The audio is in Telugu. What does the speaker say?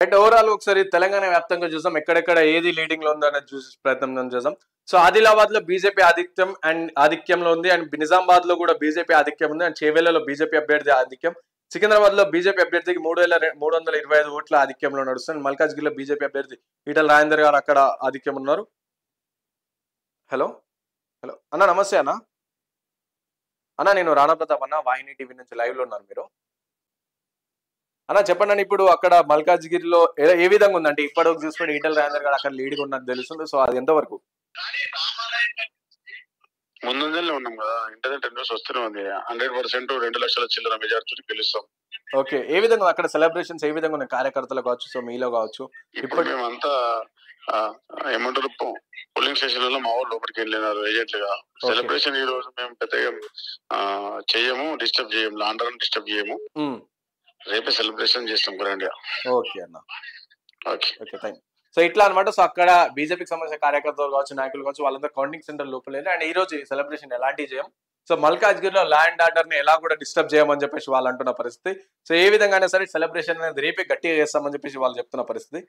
అండ్ ఓవరాల్ ఒకసారి తెలంగాణ వ్యాప్తంగా చూసాం ఎక్కడెక్కడ ఏది లీడింగ్ లో ఉందో అనేది చూసే ప్రయత్నం చేసాం. సో ఆదిలాబాద్ లో బీజేపీ ఆధిక్యంలో ఉంది, అండ్ నిజామాబాద్ లో కూడా బీజేపీ ఆధిక్యం ఉంది, అండ్ చేవెళ్లలో బీజేపీ అభ్యర్థి ఆధిక్యం, సికింద్రాబాద్ లో బీజేపీ అభ్యర్థికి 3,325 ఓట్ల ఆధిక్యంలో నడుస్తుంది. మల్కాజ్గిరిలో బీజేపీ అభ్యర్థి ఈటల రాజేందర్ గారు అక్కడ ఆధిక్యం ఉన్నారు. హలో హలో అన్న, నమస్తే అన్న. అన్న నేను రాణా ప్రతాప్ అన్న, వాహిని టీవీ నుంచి లైవ్ లో ఉన్నారు మీరు. అన్న చెప్పండి, ఇప్పుడు అక్కడ మల్కాజ్గిరిలో ఏ విధంగా ఉందంటే ఇప్పటివరకు చూసుకుంటే ఈటల రాజేందర్ గారు అక్కడ లీడ్ ఉన్నది తెలుస్తుంది. సో అది ఎంతవరకు ముందుగానే ఉన్నాం కదా, ఇంటర్నెట్ న్యూస్ వస్తూనే ఉంది. 100% 2 లక్షల చిల్లర మెజార్టీ గెలుస్తాం. ఓకే, ఏ విధంగా అక్కడ సెలబ్రేషన్స్ ఏ విధంగా ఉన్నాయి కార్యకర్తలు కావచ్చు, సో మీలో కావచ్చు? ఇప్పుడు మేమంతా ఏమంటారు, పోలింగ్ స్టేషన్లలో మా వాళ్ళు లోపలికి వెళ్ళినారు ఏజెంట్లుగా. సెలబ్రేషన్ ఈ రోజు మేము పెద్దగా చేయము, డిస్టర్బ్ చేయము, లాండర్ డిస్టర్బ్ చేయము. రేపే సెలబ్రేషన్ చేస్తాం గ్రాండ్ గా. ఓకే అన్న, ఓకే థ్యాంక్. సో ఇట్లా అనమాట. సో అక్కడ బీజేపీకి సంబంధించిన కార్యకర్తలు కావచ్చు, నాయకులు కావచ్చు, వాళ్ళంతా కౌంటింగ్ సెంటర్ లోపల. అండ్ ఈ రోజు సెలబ్రేషన్ ఎలాంటివి చేయం. సో మల్కాజ్గిరిలో ల్యాండ్ ఆర్డర్ ని ఎలా కూడా డిస్టర్బ్ చేయమని చెప్పేసి వాళ్ళు అంటున్న పరిస్థితి. సో ఏ విధంగా సరే సెలబ్రేషన్ అనేది రేపే గట్టిగా చేస్తామని చెప్పేసి వాళ్ళు చెప్తున్న పరిస్థితి.